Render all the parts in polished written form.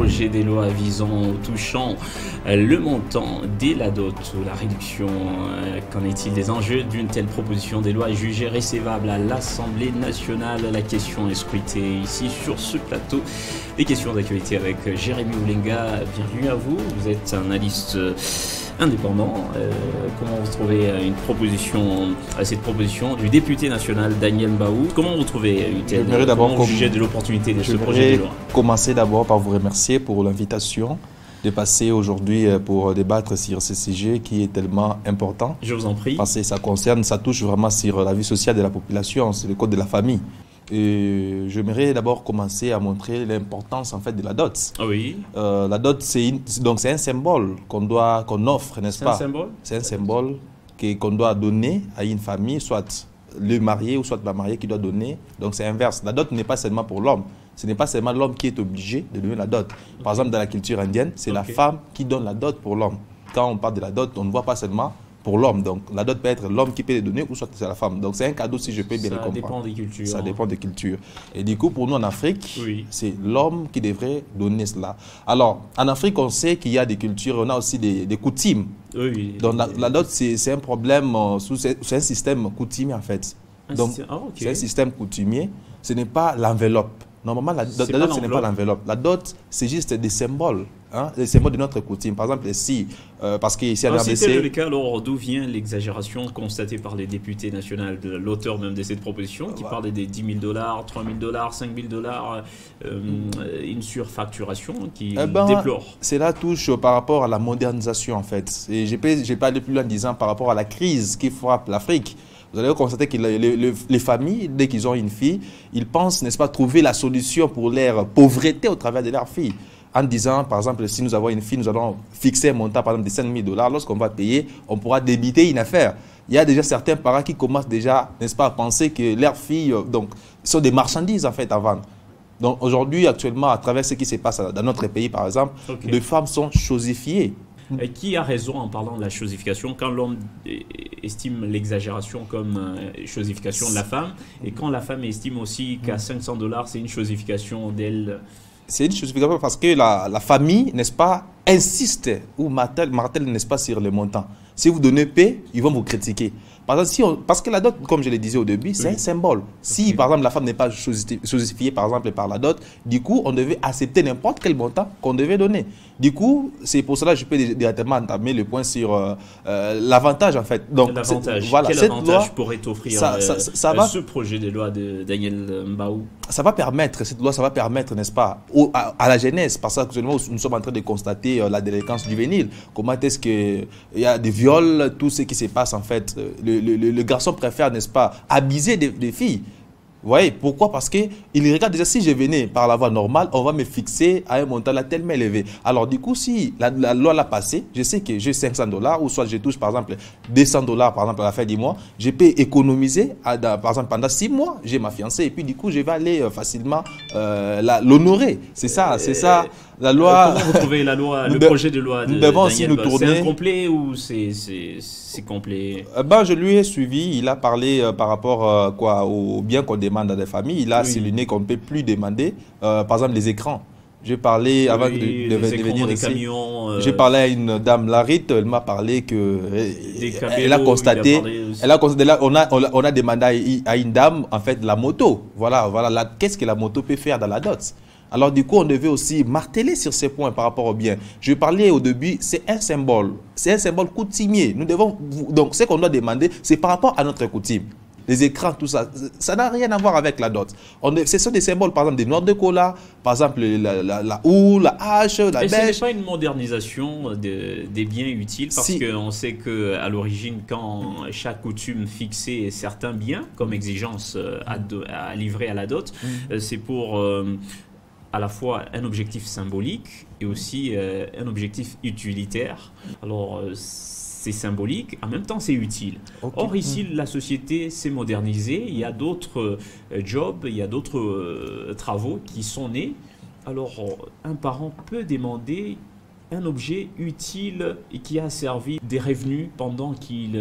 projet des lois visant ou touchant le montant de la dot ou la réduction. Qu'en est-il des enjeux d'une telle proposition des lois jugée recevable à l'Assemblée nationale? La question est scrutée ici sur ce plateau. Des questions d'actualité avec Jérémy Oulenga. Bienvenue à vous. Vous êtes un analyste indépendant. Comment vous trouvez cette proposition du député national Daniel Mbaou? Comment vous trouvez comment vous jugez de l'opportunité de ce projet de loi? Commencer d'abord par vous remercier pour l'invitation de passer aujourd'hui pour débattre sur ce sujet qui est tellement important. Je vous en prie. Parce que ça touche vraiment sur la vie sociale de la population, c'est le code de la famille. Et j'aimerais d'abord commencer à montrer l'importance en fait de la dot. Ah oui. La dot, c'est un symbole qu'on offre, n'est-ce pas? C'est un symbole? C'est un symbole qu'on doit donner à une famille, soit le marié ou soit la mariée qui doit donner. Donc c'est inverse. La dot n'est pas seulement pour l'homme. Ce n'est pas seulement l'homme qui est obligé de donner la dot. Par exemple, dans la culture indienne, c'est la femme qui donne la dot pour l'homme. Quand on parle de la dot, on ne voit pas seulement pour l'homme. Donc la dot peut être l'homme qui peut les donner ou soit c'est la femme. Donc c'est un cadeau si je peux bien le comprendre. Ça dépend des cultures. Ça dépend des cultures. Et du coup, pour nous en Afrique, c'est l'homme qui devrait donner cela. Alors, en Afrique, on sait qu'il y a des cultures, on a aussi des coutumes. Oui. Donc la dot, c'est un problème, c'est un système coutumier en fait. Donc c'est un système coutumier, ce n'est pas l'enveloppe. Normalement, la dot, ce n'est pas l'enveloppe. La dot, c'est juste des symboles. Hein, les symboles de notre coutume. Par exemple, ici, parce qu'ici à l'RDC... Si c'est le cas, alors d'où vient l'exagération constatée par les députés nationaux, de l'auteur même de cette proposition, qui parle des 10 000 $, 3 000 $, 5 000 $, une surfacturation qui déplore. Cela touche par rapport à la modernisation, en fait. Et je peux aller plus loin en disant par rapport à la crise qui frappe l'Afrique. Vous allez constater que les familles, dès qu'ils ont une fille, ils pensent, n'est-ce pas, trouver la solution pour leur pauvreté au travers de leur fille. En disant, par exemple, si nous avons une fille, nous allons fixer un montant, par exemple, de 5 000 $. Lorsqu'on va payer, on pourra débiter une affaire. Il y a déjà certains parents qui commencent déjà, n'est-ce pas, à penser que leurs filles sont des marchandises, en fait, à vendre. Donc aujourd'hui, actuellement, à travers ce qui se passe dans notre pays, par exemple, les femmes sont chosifiées. Qui a raison en parlant de la chosification quand l'homme estime l'exagération comme chosification de la femme et quand la femme estime aussi qu'à 500 $, c'est une chosification d'elle? C'est une chosification parce que la famille, n'est-ce pas, insiste ou martèle, n'est-ce pas, sur le montant. Si vous donnez P, ils vont vous critiquer. Par exemple, parce que la dot, comme je le disais au début, c'est un symbole. Si, par exemple, la femme n'est pas chosifiée, par exemple, par la dot, du coup, on devait accepter n'importe quel montant qu'on devait donner. Du coup, c'est pour cela que je peux directement entamer le point sur l'avantage, en fait. Donc, l'avantage. Voilà, quel avantage pourrait offrir ce projet de loi de Daniel Mbaou? Ça va permettre, cette loi, ça va permettre, n'est-ce pas, à la jeunesse, parce qu'actuellement, nous sommes en train de constater la délinquance juvénile. Comment est-ce qu'il y a des viols, tout ce qui se passe, en fait. Le garçon préfère, n'est-ce pas, abuser des filles. Vous voyez, pourquoi? Parce qu'il regarde déjà, si je venais par la voie normale, on va me fixer à un montant là tellement élevé. Alors du coup, si la loi l'a passé, je sais que j'ai 500 $, ou soit je touche par exemple 200 $, par exemple à la fin du mois, je peux économiser, par exemple pendant 6 mois, j'ai ma fiancée, et puis du coup, je vais aller facilement l'honorer. C'est ça, la loi... Comment vous trouvez la loi, le projet de loi de Daniel Mbaou? C'est incomplet ou c'est complet? Je lui ai suivi, il a parlé par rapport au bien qu'on demande à des familles. Il a souligné qu'on ne peut plus demander, par exemple, les écrans. J'ai parlé avant de venir ici. J'ai parlé à une dame, Larit, elle m'a parlé que elle a constaté, on a demandé à une dame en fait la moto. Voilà, qu'est-ce que la moto peut faire dans la dot? Alors du coup, on devait aussi marteler sur ces points par rapport au bien. Je parlais au début, c'est un symbole coutumier. Nous devons, donc ce qu'on doit demander, c'est par rapport à notre coutume. Les écrans, tout ça, ça n'a rien à voir avec la dot. Ce sont des symboles, par exemple, des noix de cola, par exemple, la houe, la hache, la bêche. Ce n'est pas une modernisation des biens utiles, parce qu'on sait qu'à l'origine, quand chaque coutume fixait certains biens comme exigence à livrer à la dot, c'est pour... à la fois un objectif symbolique et aussi un objectif utilitaire. Alors, c'est symbolique, en même temps c'est utile. Or ici, la société s'est modernisée, il y a d'autres jobs, il y a d'autres travaux qui sont nés. Alors, un parent peut demander un objet utile et qui a servi des revenus pendant qu'il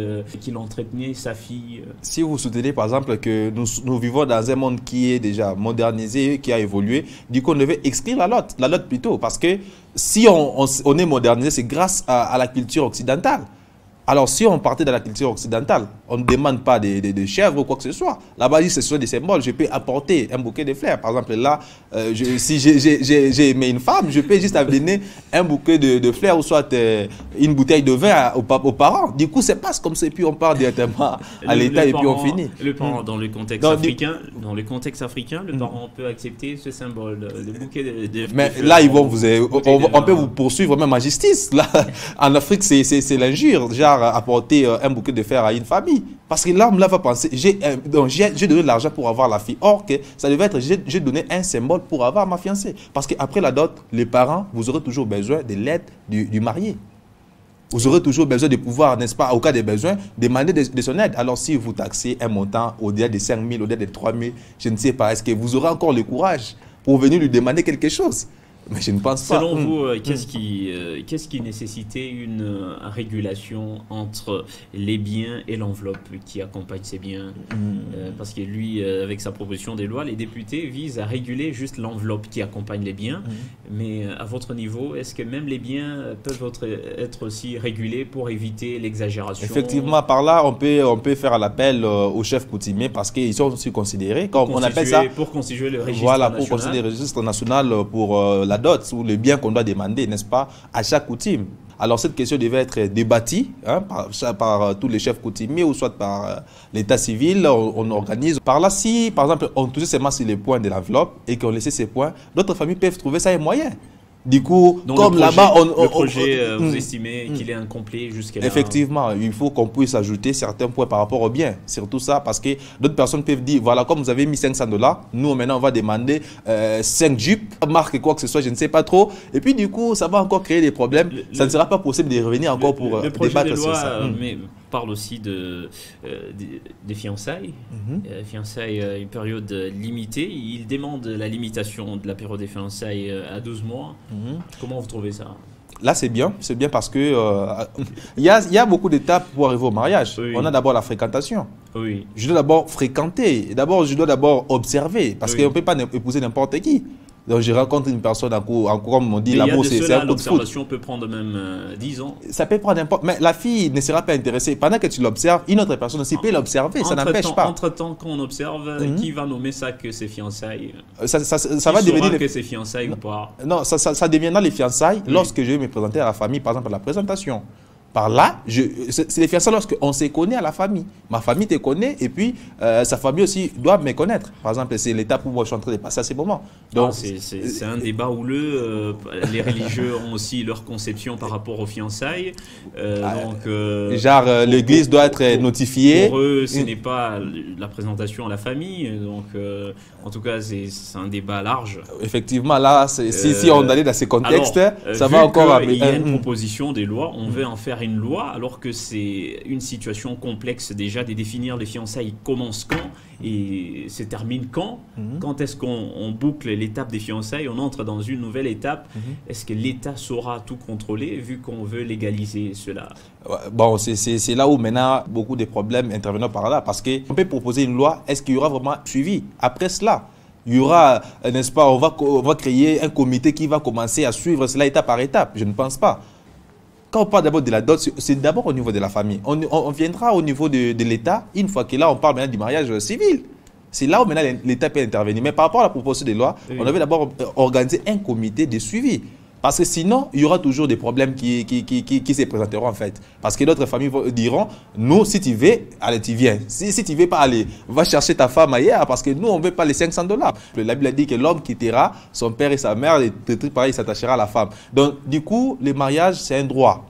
entretenait sa fille. Si vous soutenez par exemple que nous vivons dans un monde qui est déjà modernisé, qui a évolué, du coup on devait exclure la lot plutôt, parce que si on est modernisé, c'est grâce à la culture occidentale. Alors, si on partait de la culture occidentale, on ne demande pas des chèvres ou quoi que ce soit. Là-bas, ce sont des symboles. Je peux apporter un bouquet de fleurs. Par exemple, là, si j'ai aimé une femme, je peux juste amener un bouquet de fleurs ou soit une bouteille de vin aux parents. Du coup, c'est pas comme ça. Et puis, on part directement à l'État et puis on finit. Le parent, dans le contexte africain, le parent peut accepter ce symbole, le bouquet de mais fleurs. Là, on peut vous poursuivre même en justice. Là, en Afrique, c'est l'injure. Genre, apporter un bouquet de fleurs à une famille. Parce que l'homme là va penser, j'ai donné de l'argent pour avoir la fille. Or que ça devait être, j'ai donné un symbole pour avoir ma fiancée. Parce qu'après la dot, les parents, vous aurez toujours besoin de l'aide du marié. Vous aurez toujours besoin de pouvoir, n'est-ce pas, au cas des besoins, demander de son aide. Alors si vous taxez un montant au-delà de 5 000, au-delà de 3 000, je ne sais pas, est-ce que vous aurez encore le courage pour venir lui demander quelque chose? Mais je ne pense pas. Selon vous, qu'est-ce qui nécessitait une régulation entre les biens et l'enveloppe qui accompagne ces biens? Parce que lui, avec sa proposition des lois, les députés visent à réguler juste l'enveloppe qui accompagne les biens. Mais à votre niveau, est-ce que même les biens peuvent être aussi régulés pour éviter l'exagération? Effectivement, par là, on peut faire l'appel aux chefs coutumiers parce qu'ils sont aussi considérés, comme on appelle ça, pour constituer le registre voilà, national. pour constituer le registre national pour la dot ou le bien qu'on doit demander, n'est-ce pas, à chaque coutume. Alors cette question devait être débattue par tous les chefs coutumiers ou soit par l'état civil. On organise. Par là, si par exemple on touchait seulement sur les points de l'enveloppe et qu'on laissait ces points, d'autres familles peuvent trouver ça un moyen. Du coup, donc comme là-bas, le projet, vous estimez qu'il est incomplet jusqu'à là? Effectivement, il faut qu'on puisse ajouter certains points par rapport au bien. Surtout ça, parce que d'autres personnes peuvent dire, voilà, comme vous avez mis $500, nous maintenant on va demander 5 jeeps, marque quoi que ce soit, je ne sais pas trop. Et puis du coup, ça va encore créer des problèmes. Ça ne sera pas possible de revenir encore pour débattre sur ça. Mais parle aussi des fiançailles. Fiançailles, une période limitée. Il demande la limitation de la période des fiançailles à 12 mois. Comment vous trouvez ça? Là, c'est bien parce que il y a beaucoup d'étapes pour arriver au mariage. Oui. On a d'abord la fréquentation. Oui. Je dois d'abord fréquenter. Je dois d'abord observer. Parce qu'on ne peut pas épouser n'importe qui. Donc, je rencontre une personne en cours, comme on dit, l'amour, c'est un coup de foot. L'observation peut prendre même 10 ans. Ça peut prendre n'importe. Mais la fille ne sera pas intéressée. Pendant que tu l'observes, une autre personne aussi peut l'observer. Ça n'empêche pas. Entre-temps, quand on observe, qui va nommer ça que ses fiançailles? Ça va devenir que ses fiançailles ou pas? Non, ça deviendra les fiançailles lorsque je vais me présenter à la famille, par exemple, à la présentation. Par là, c'est les fiançailles lorsqu'on se connaît à la famille. Ma famille te connaît et puis sa famille aussi doit me connaître. Par exemple, c'est l'étape où moi je suis en train de passer à ces moments. Donc, c'est un débat houleux. Les religieux ont aussi leur conception par rapport aux fiançailles. L'église doit être notifiée. Pour eux, ce n'est pas la présentation à la famille. Donc, en tout cas, c'est un débat large. Effectivement, là, si on allait dans ces contextes, alors, ça va encore... Il y a une proposition des lois, on veut en faire une loi alors que c'est une situation complexe déjà de définir les fiançailles commence quand et se termine quand. Quand est-ce qu'on boucle l'étape des fiançailles, on entre dans une nouvelle étape. Est-ce que l'État saura tout contrôler vu qu'on veut légaliser cela? Bon, c'est là où maintenant beaucoup de problèmes interviennent par là parce qu'on peut proposer une loi, est-ce qu'il y aura vraiment suivi après cela? Il y aura, n'est-ce pas, on va créer un comité qui va commencer à suivre cela étape par étape. Je ne pense pas. Quand on parle d'abord de la dot, c'est d'abord au niveau de la famille. On viendra au niveau de l'État, une fois que là, on parle maintenant du mariage civil. C'est là où maintenant l'État peut intervenir. Mais par rapport à la proposition de loi, on devait d'abord organiser un comité de suivi. Parce que sinon, il y aura toujours des problèmes qui se présenteront en fait. Parce que d'autres familles diront, nous, si tu veux, allez, tu viens. Si tu ne veux pas aller, va chercher ta femme ailleurs parce que nous, on ne veut pas les $500. La Bible dit que l'homme quittera son père et sa mère et tout pareil, il s'attachera à la femme. Donc, du coup, le mariage, c'est un droit.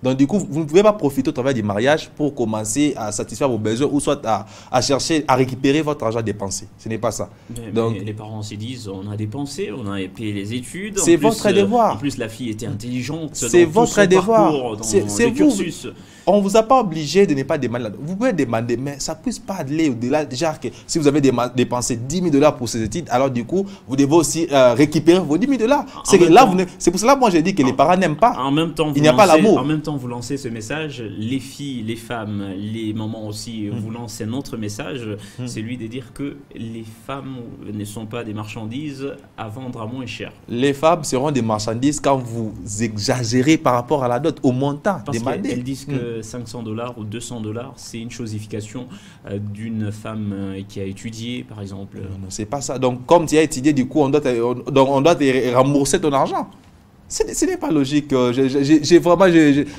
Donc du coup, vous ne pouvez pas profiter au travers du mariage pour commencer à satisfaire vos besoins ou soit à chercher à récupérer votre argent dépensé. Ce n'est pas ça. Donc les parents se disent, on a dépensé, on a payé les études. C'est votre devoir. En plus, la fille était intelligente. C'est votre devoir. C'est cursus. On ne vous a pas obligé de ne pas demander. Vous pouvez demander, mais ça ne puisse pas aller au-delà. Déjà, que si vous avez dépensé 10 000 $ pour ces études, alors du coup, vous devez aussi récupérer vos 10 000 $. C'est pour cela que moi j'ai dit que les parents n'aiment pas. En même temps, il n'y a pas l'amour. En même temps, vous lancez ce message. Les filles, les femmes, les mamans aussi, vous lancez un autre message. C'est lui de dire que les femmes ne sont pas des marchandises à vendre à moins cher. Les femmes seront des marchandises quand vous exagérez par rapport à la dot, au montant demandé. Elles disent que 500 $ ou 200 $, c'est une chosification d'une femme qui a étudié, par exemple. Non, c'est pas ça. Donc, comme tu as étudié, du coup, on doit te rembourser ton argent. Ce n'est pas logique.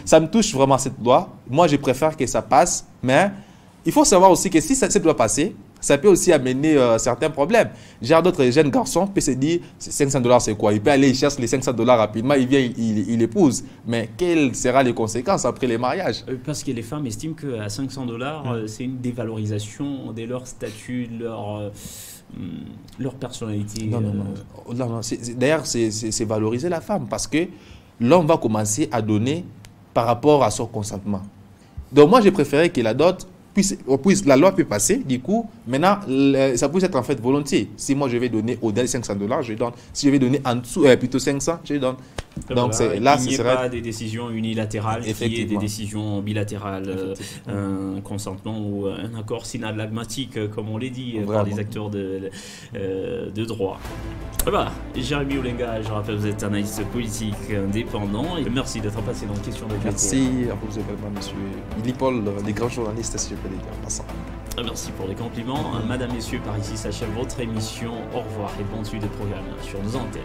Ça me touche vraiment cette loi. Moi, je préfère que ça passe. Mais il faut savoir aussi que si cette loi passe, ça peut aussi amener certains problèmes. J'ai d'autres jeunes garçons peuvent se dire 500 $ c'est quoi? Il peut aller chercher les 500 $ rapidement, il vient, il épouse. Mais quelles seront les conséquences après les mariages? Parce que les femmes estiment qu'à 500 $, c'est une dévalorisation de leur statut, leur personnalité. Non. D'ailleurs, c'est valoriser la femme parce que l'homme va commencer à donner par rapport à son consentement. Donc moi, j'ai préféré que la dot la loi peut passer, du coup, maintenant, ça peut être en fait volontiers. Si moi je vais donner au-delà de 500 $, je donne. Si je vais donner en dessous, plutôt 500, je donne. Donc là, il n'y a pas des décisions unilatérales, il y a des décisions bilatérales, un consentement ou un accord synalagmatique, comme on l'a dit, par des acteurs de droit. Voilà, Jérémy Oulenga, je rappelle, vous êtes analyste politique indépendant. Et merci d'être passé dans Question de Carrefour. Merci à vous également, monsieur Willy Paul, des grands journalistes, si je peux les dire en passant. Merci pour les compliments. Madame, messieurs, par ici s'achève votre émission. Au revoir et bonne suite de programme sur nos antennes.